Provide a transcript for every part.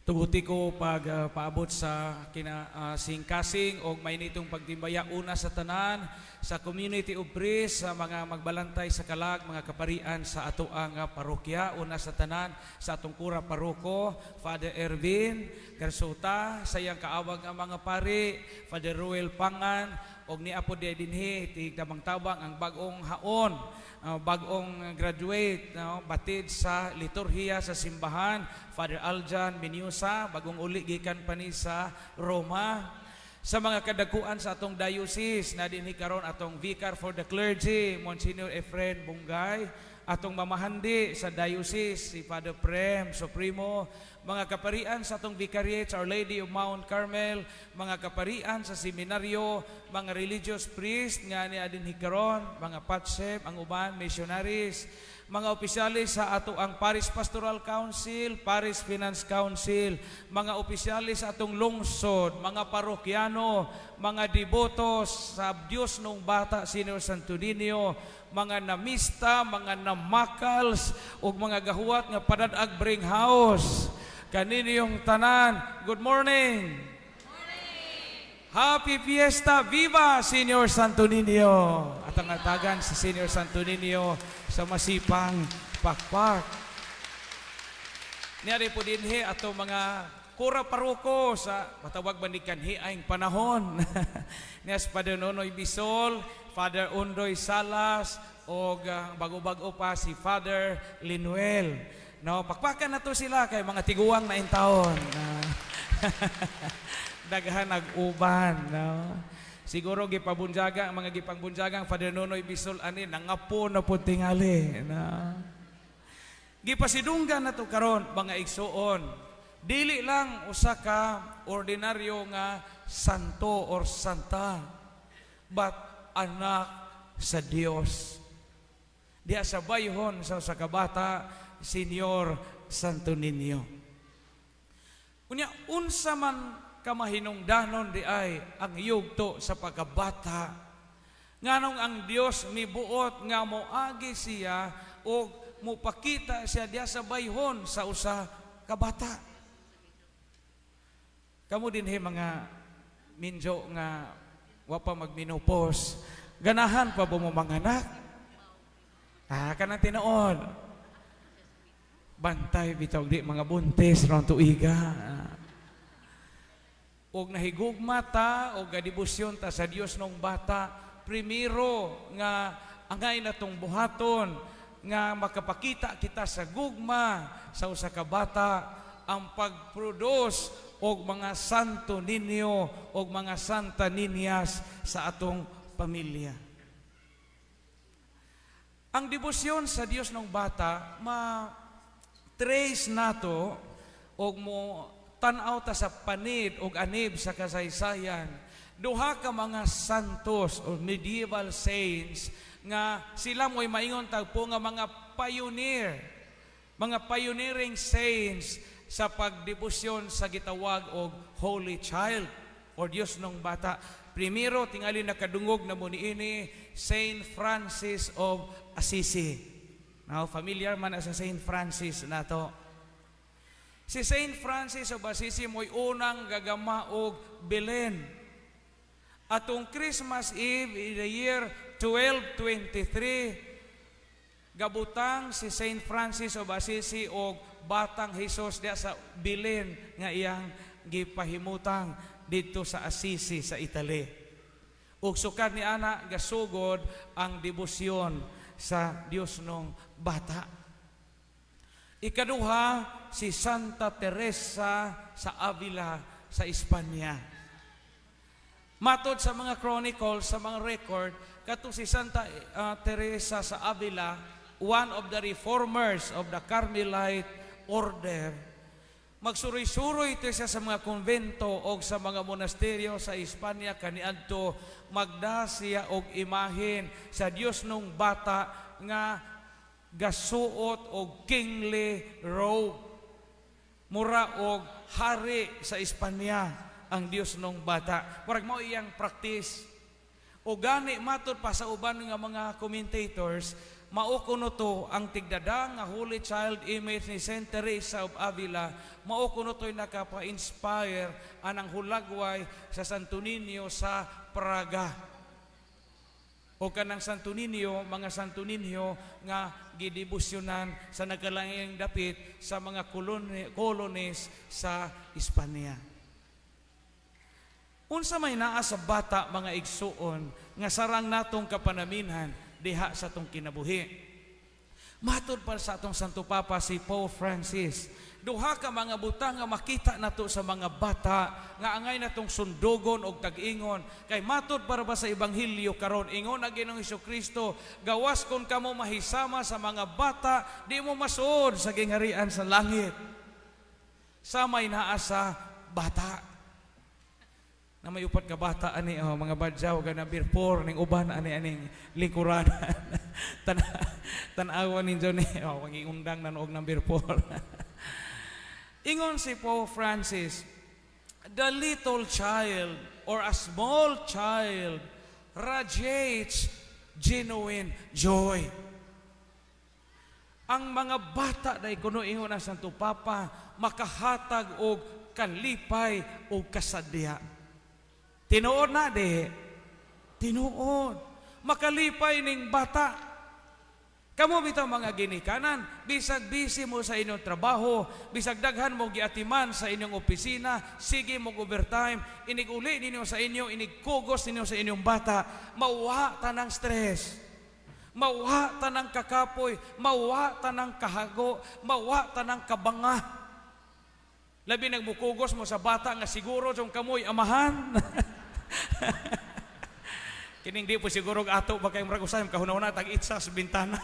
Tuguti ko paabot sa singkasing o mainitong pagtimbaya una sa tanan, sa community of praise, sa mga magbalantay sa kalag, mga kaparian sa ato ang parokya, una sa tanan, sa atong kura paroko, Father Ervin Garsuta, sa iyang kaawag ang mga pari, Father Ruel Pangan, og ni Apo di dinhi tigdamang-tabang ang bagong haon, bagong graduate, batid sa liturhiya sa simbahan, Father Aljan Minyusa, bagong uli gikan pa ni sa Roma. Sa mga kadakuan sa atong diocese na dinhi karon atong Vicar for the Clergy, Monsignor Efren Bungay, atong mamahandi sa diocese si Father Prem Supremo, mga kaparian sa atong vicariate sa Our Lady of Mount Carmel, mga kaparian sa seminaryo, mga religious priest nga ni adin hikaron, mga patsep, ang uban missionaries, mga opisyalis sa ato ang Parish Pastoral Council, Parish Finance Council, mga opisyalis sa atong lungsod, mga parokyano, mga devotos sa Diyos nung Bata Senior Santo Niño, mga namista, mga namakals, ug mga gahuat nga padadag bring house. Kaniniyong tanan, good morning! Happy Fiesta! Viva Senior Santo Niño! At ang atagan si Senior Santo Niño sa masipang pakpak. Niyari po dinhi ato mga kura paroko sa matawag banikanhi aing panahon. Niyas Father Nonoy Bisol, Father Undoy Salas, o bago-bago pa si Father Linuel. No, pakpakan na to sila kay mga tiguang na intaon. Daghan nag-uban, no. Siguro gipabunjaga ang mga gipangbunjagang Father Nonoy Bisol ani nangapo na pud tingali, no. Gipasidunggan na to karon mga igsuon. Dili lang usa ka ordinaryo nga santo or santa, but anak sa Dios. Diya sa bayhon sa usa ka bata, Senior Santo Niño. Unya unsa man kamahinungdanon di ay ang yugto sa pagkabata. Nganong ang Dios mibuot nga moagi siya o mupakita siya diya sa bayhon sa usa ka bata. Kamu dinhi mga minjo nga wa pa magminopos, ganahan pa mo manganak? Kanang tinuod. Bantay bitaw di mga buntis ron tuiga. Og nahigugma ta og gadibusyon ta sa Dios nung bata, primero nga angay natong buhaton nga makapakita kita sa gugma sa usa ka bata ang pagproduce og mga santo ninyo og mga santa ninyas sa atong pamilya. Ang debosyon sa Dios nung bata trace nato og mo tan-aw ta sa panid og anib sa kasaysayan. Duha ka mga santos o medieval saints nga sila mo'y maingon tagpo nga mga pioneer, mga pioneering saints sa pagdebosyon sa gitawag og Holy Child or Dios nung bata. Primero tingali nakadungog na mo niini Saint Francis of Assisi. Now, familiar man na sa Saint Francis na to. Si Saint Francis of Assisi mo'y unang gagama og Belen. Atong Christmas Eve in the year 1223, gabutang si Saint Francis of Assisi og batang Jesus diya sa Belen nga iyang gipahimutang dito sa Assisi sa Italy. Ug sukad ni ana gasugod ang debosyon sa Dios nung bata. Ikaduha, si Santa Teresa sa Avila sa Espanya. Matod sa mga chronicles, sa mga record, kato si Santa Teresa sa Avila, one of the reformers of the Carmelite order, magsuroy-suroy ito siya sa mga konvento o sa mga monasteryo sa Espanya kaniadto magda siya og imahen sa Dios nung bata nga gasuot og kingly robe. Mura og hari sa Espanya ang Dios nung bata. Murag mao iyang practice. O gani matod pa sa uban nga mga commentators, Mao kuno to ang tigdadang nga holy child image ni Saint Teresa of Avila. Mao kuno to'y nakapa-inspire anang hulagway sa Santo Niño sa Praga. O kanang Santo Niño, mga Santo Niño nga gidibusyonan sa nagkalanging dapit sa mga colonies sa Espanya. Unsa may naa sa bata mga igsuon nga sarang natong kapanaminhan diha sa atong kinabuhi. Matod pa sa atong Santo Papa si Pope Francis, duha ka mga butang nga makita nato sa mga bata nga angay natong sundugon og tag-ingon. Kay matod para ba sa Ebanghelyo karon, ingon na Ginoong Hesukristo, gawas kon kamo mahisama sa mga bata, di mo masuod sa gingharian sa langit. Samay naa sa bata. Na may upat ka bata ani mga badyaw ga number 4 ning uban aning lingkuran. Tan-awan ninyo ni undang na og number 4. Ingon si Pope Francis, the little child or a small child radiates genuine joy. Ang mga bata dai kuno ingon ang Santo Papa makahatag og kalipay og kasadya. Tinuod na de. Tinuod. Makalipay ning bata. Kamo bitaw mga ginikanan, bisag busy mo sa inyong trabaho, bisag daghan mo giatiman sa inyong opisina, sige mo overtime, iniguli ninyo sa inyo, inigkugos ninyo sa inyong bata, mauwa tanang stress. Mauwa tanang kakapoy, mauwa tanang kahago, mauwa tanang kabanga. Labi nagbukugos mo sa bata nga siguro yung kamoy amahan. Kining di po siguro ato ba kayong maragusayang kahuna-una tag-itsa sa bintana.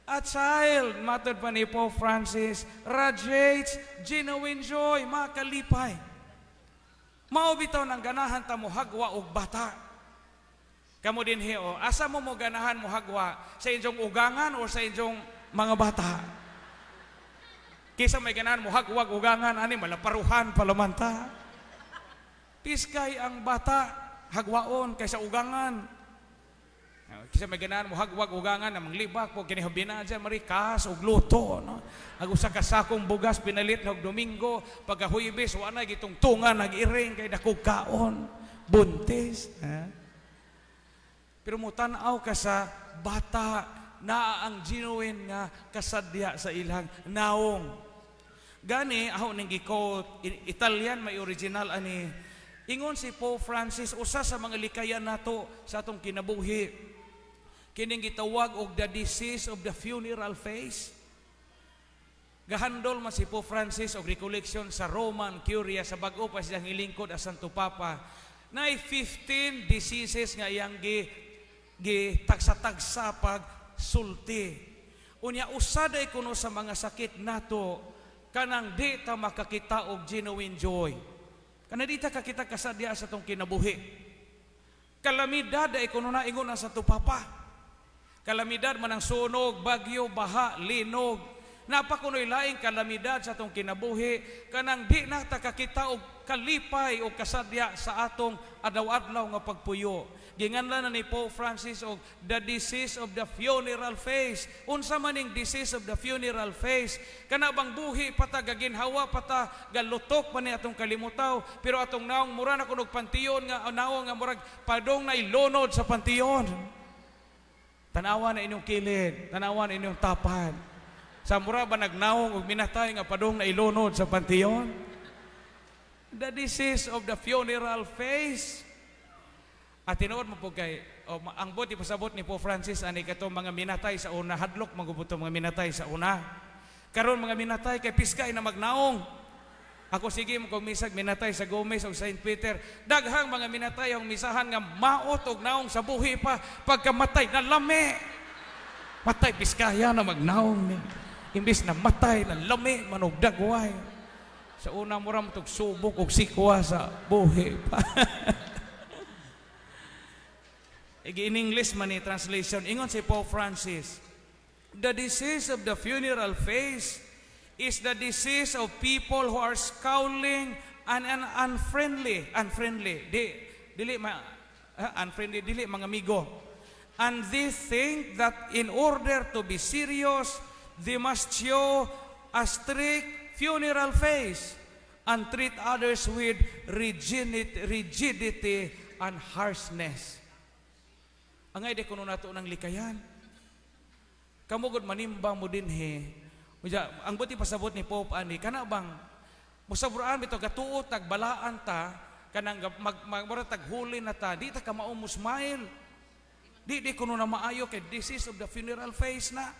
A child, matod pa ni Pope Francis, radiates genuine joy, makalipay. Mao bitaw ng ganahan ta mo hagwa og bata. Kamo din heo, asa mo ganahan mo hagwa sa inyong ugangan o sa inyong mga bata? Kisa may ganahan mo hagwag ugangan ani malaparuhan palamanta. Piskay ang bata hagwaon kaysa ugangan. Kisa may ganahan mo hagwag ugangan na manglibak po kini habina dyan marikas og luto no. Ag usa ka sakong bugas pinalit og Domingo pagka Huwebes wa na gitungtungan nag-iring kay dakog kaon buntis. Pero mutan-aw ka sa bata na ang genuine nga kasadya sa ilang naong. Gani aho ning gi-quote Italian may original ani. Ingon si Pope Francis usa sa mga likayan nato sa atong kinabuhi. Kining gitawag og the disease of the funeral phase. Gahandol man si Pope Francis og recollection sa Roman Curia sa bag-o pa siyang ilingkod as Santo Papa. Nay 15 diseases nga iyang gitagsa-tagsa pag sulti. Unya usaday kuno sa mga sakit nato kanang di ta makakita og genuine joy. Kanang di ta kakita kasadya sa tong kinabuhi. Kalamidad ay kuno na ingon sa Santo Papa. Kalamidad man ang sunog, bagyo, baha, linog. Napakunoy laing kalamidad sa atong kinabuhi kanang di na ta kakita og kalipay o kasadya sa atong adlaw-adlaw nga pagpuyo. Ginganlan na ni Pope Francis og the disease of the funeral phase. Unsa man ning disease of the funeral phase? Kana bang buhi pata gaginhawa pata galutok man ni atong kalimutaw pero atong naong mura na kunog pantiyon nga naong nga murag padong na ilunod sa pantiyon. Tanawan na inyong kilid, tanawan na inyong tapan. Sa mura ba nagnaong og minatay nga padong na ilunod sa pantiyon? The disease of the funeral phase. At tinuod mo po kay ang buti pasabot ni Pope Francis ani kato mga minatay sa una hadlok magubuto mga minatay sa una. Karon mga minatay kay piskay na magnaong. Ako sige mo kung misag minatay sa Gomez o St. Peter. Daghang mga minatay ang misahan nga maot og naong sa buhi pa pagkamatay na lami. Matay piskaya na magnaong ni. Imbis na matay na lami manog dagway. Sa una mo ram tog subok og sikwa sa buhi pa. In English man ni translation, ingon si Pope Francis, the disease of the funeral phase is the disease of people who are scowling and unfriendly. Unfriendly, dili mga amigo. And they think that in order to be serious, they must show a strict funeral face and treat others with rigidity and harshness. Angay de kuno nato ng likayan. Kamugod manimba mo din he. Ang buti pasabot ni Pope ani kana bang musaburaan bitaw gatuot tagbalaan ta kanang taghuli na ta di ta ka mao mo smile. Di kuno na maayo kay this is of the funeral face na.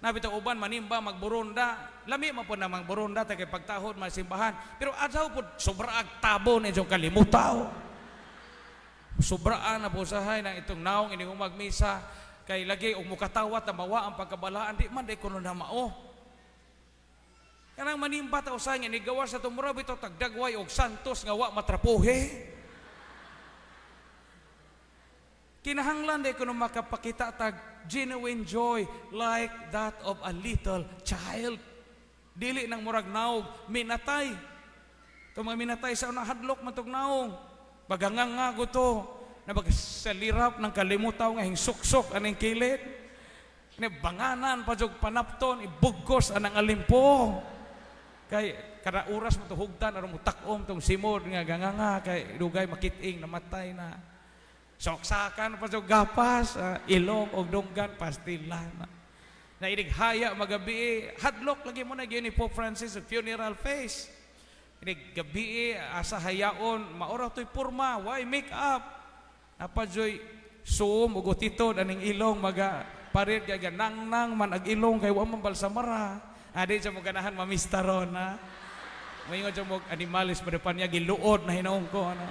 Nabi ta uban manimba magburonda. Lami man po na magburonda ta kay pagtahod masimbahan. Pero adlaw po sobraag tabo ni jong kalimutaw. Sobraan na po sahay nang itong naong ini magmisa kay lagi og mukatawat na mawa ang pagkabalaan di man di kuno na mao. Kanang manimba ta usay nga ni gawas sa tumura bitaw tagdagway og santos nga wa matrapuhe. Kinahanglan day kuno makapakita tag genuine joy like that of a little child. Dili nang murag naog minatay. Ito mga minatay sa unang hadlok matog naong. Pagangangago to. Nabagsalirap ng kalimutaw nga hingsuksok aning kilid. Banganan pa jog panapton ibugkos anang alimpo. Kay kada oras mo to hugtan aron mo takom tong simod nga ganganga kay dugay makiting namatay na. Soksakan pa jog gapas, ilong og dunggan pastilan. Na inig haya magabi, hadlok lagi mo na gyud ni Pope Francis sa funeral face. Inig gabi asa hayaon, maora toy porma, why make up? Napadyoy suom ug utitod aning ilong maga pared kay ganang man ag ilong kay wa man balsamara. Adi sa mo ganahan mamistaron na. Moingon sa mo animalis padepan niya giluod na hinaong ko ano.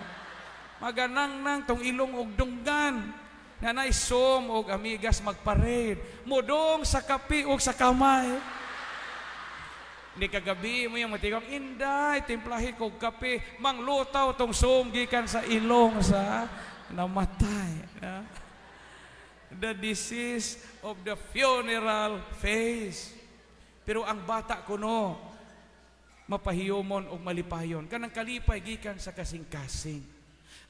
Maganang tong ilong og dunggan na naisom og amigas magparade mudong sa kapi og sa kamay. Ni kagabi mo yung matigong inday timplahi kog kape manglutaw tong som gikan sa ilong sa namatay. The disease of the funeral face. Pero ang bata kuno mapahiyomon og malipayon kanang kalipay gikan sa kasing-kasing.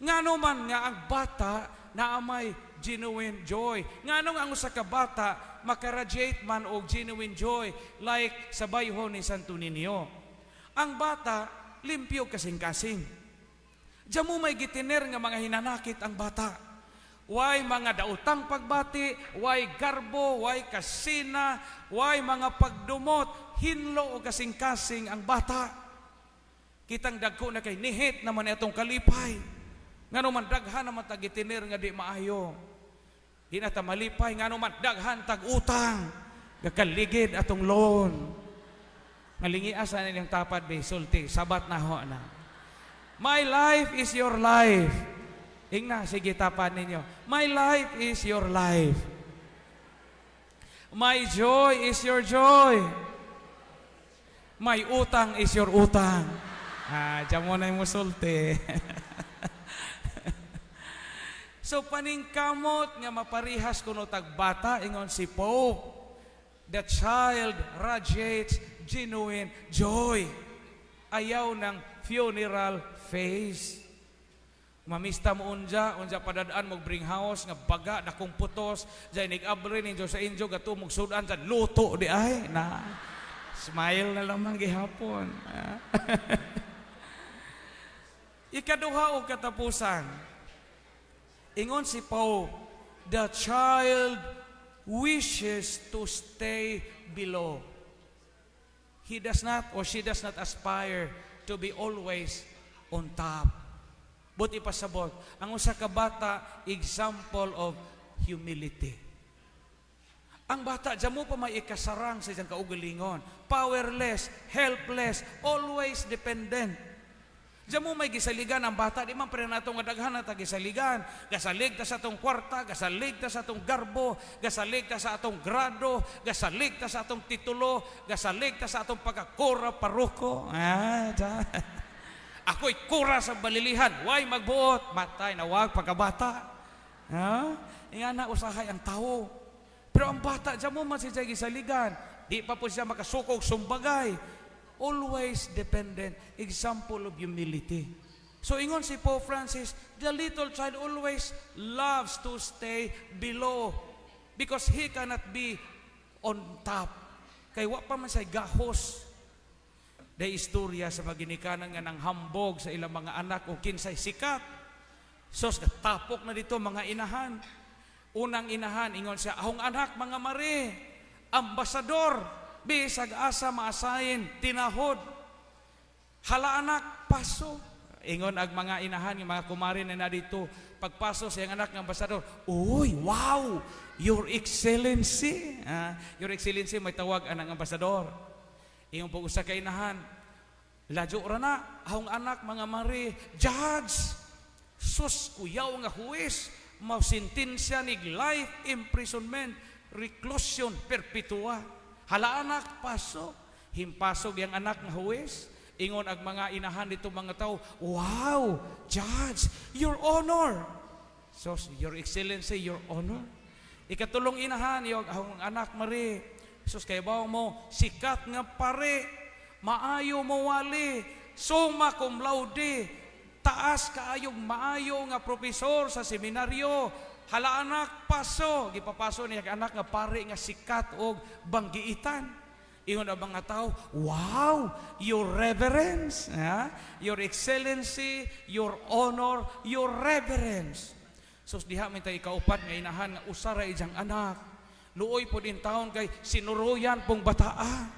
Ngano man nga ang bata na amay genuine joy. Ngano nga ang usa ka bata makaradiate man og genuine joy like sa bayhon ni Santo Niño. Ang bata limpyo kasing-kasing. Diyan may gitiner nga mga hinanakit ang bata. Way mga dautang pagbati, way garbo, way kasina, way mga pagdumot, hinlo o kasing-kasing ang bata. Kitang dagko na kay nihit naman itong kalipay. Ngano man daghan naman tagitinir nga di maayo. Di na ta malipay ngano man daghan tag utang. Gakaligid atong loan. Ngalingi asa nilang tapad be sulti sabat na ho na. My life is your life. Ingna sige tapad ninyo. My life is your life. My joy is your joy. My utang is your utang. Diyan mo na yung musulti. So paningkamot nga maparihas kuno tagbata ingon si Pope, the child radiates genuine joy. Ayaw ng funeral face. Mamista mo unja padadaan mo bring house nga baga dakong putos, jay nig-abre ninyo sa inyo gatumog sudan sa luto di ay na. Smile na lamang gihapon. Ikaduha og katapusan. Ingon si Pope, the child wishes to stay below. He does not or she does not aspire to be always on top. But ipasabot, ang usa ka bata, example of humility. Ang bata, dyan mo pa may ikasarang sa isang kaugalingon. Powerless, helpless, always dependent. Diyan mo may gisaligan ang bata, di man pre natong daghan na tagisaligan. Gasalig ta sa atong kwarta, gasalig ta sa atong garbo, gasalig ta sa atong grado, gasalig ta sa atong titulo, gasalig ta sa atong pagkakura paroko. Ako'y kura sa balilihan, way magbuot, matay na wag pagkabata. Nga na usahay ang tao. Pero ang bata, diyan mo man siya gisaligan, di pa po siya makasukog sumbagay. Always dependent, example of humility. So ingon si Pope Francis, the little child always loves to stay below because he cannot be on top. Kay wa pa man say gahos. Day istorya sa maginikanan nga nang hambog sa ilang mga anak o kinsay sikat. So tapok na dito mga inahan. Unang inahan, ingon siya, ahong anak mga mare, ambasador, bisag asa maasayin, tinahod. Hala anak, paso. Ingon ag mga inahan, yung mga kumari na dito, pagpaso sa iyang anak ng ambasador, uy, wow, Your Excellency. Your Excellency, may tawag ang ambasador. Ingon po usa ka inahan, ladyo ra na, ahong anak mga mari, judge, sus kuyaw nga huwes, mausintensya nig life imprisonment, reclusion perpetua. Hala anak, paso. Himpasog yung anak nga huwes. Ingon ag mga inahan dito mga tao, wow, Judge, Your Honor. So, Your Excellency, Your Honor. Ikatulong inahan, yung anak mari, sus kaybaw mo, sikat nga pare, maayo mo wali, summa cum laude, taas kaayong maayo nga profesor sa seminaryo, hala anak, paso. Gipapaso niya anak nga pare nga sikat o banggiitan. Ingon ang mga tao, wow, Your Reverence, Your Excellency, Your Honor, Your Reverence. So, diha may tayo ikaupat nga inahan nga usara ijang anak. Luoy po din taon kay sinuruyan pong bataa,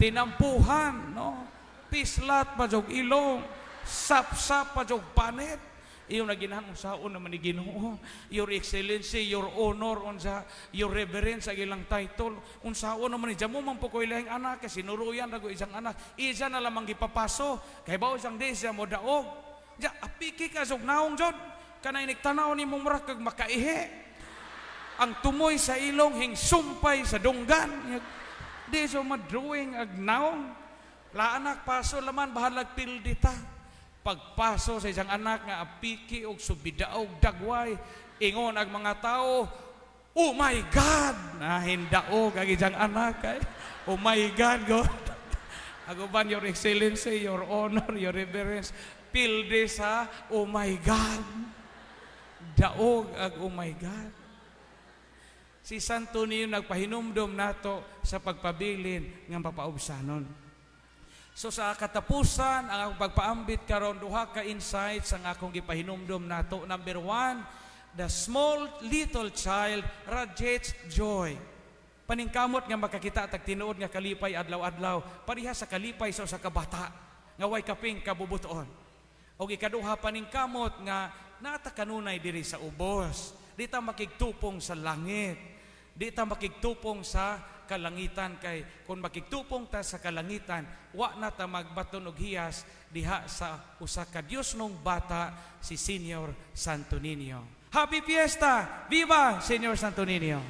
tinampuhan, no? Pislat pa jog ilong, sapsap pa jog panet. Iyon na ginahan unsaon naman ni Ginoo. Your Excellency, Your Honor, unsa Your Reverence ang ilang title. Unsaon naman ni jamo man po ko ilang anak kasi sinuruyan rago isang anak. Isa na lamang gipapaso. Kay bao sang di siya mo daog. Ja apiki ka jog naong jod. Kanay nigtanaw ni mong mura kag makaihi. Ang tumoy sa ilong hing sumpay sa dunggan. Di so madrawing ag naong. La anak paso laman bahalag pildita. Pagpaso sa isang anak nga apiki og subidaog dagway, ingon ang mga tao, oh my God, hindaog ang isang anak kay oh my God, God. Aguban, Your Excellency, Your Honor, Your Reverence, pilde sa oh my God, daog ag oh my God. Si Santo Niño nagpahinumdom nato sa pagpabilin ng papaubsanon. So sa katapusan, ang akong pagpaambit karon duha ka insights ang akong gipahinumdom nato. Number 1, the small little child radiates joy. Paningkamot nga makakita tag tinuod nga kalipay adlaw-adlaw, pareha sa kalipay sa usa ka bata nga way kaping kabubuton. O ikaduha paningkamot nga nata kanunay diri sa ubos. Di ta makigtupong sa langit. Di ta makigtupong sa kalangitan kay kung makigtupong ta sa kalangitan wa na ta magbaton og hiyas diha sa usa ka Dios nung bata si Senior Santo Niño. Happy Fiesta! Viva Senior Santo Niño!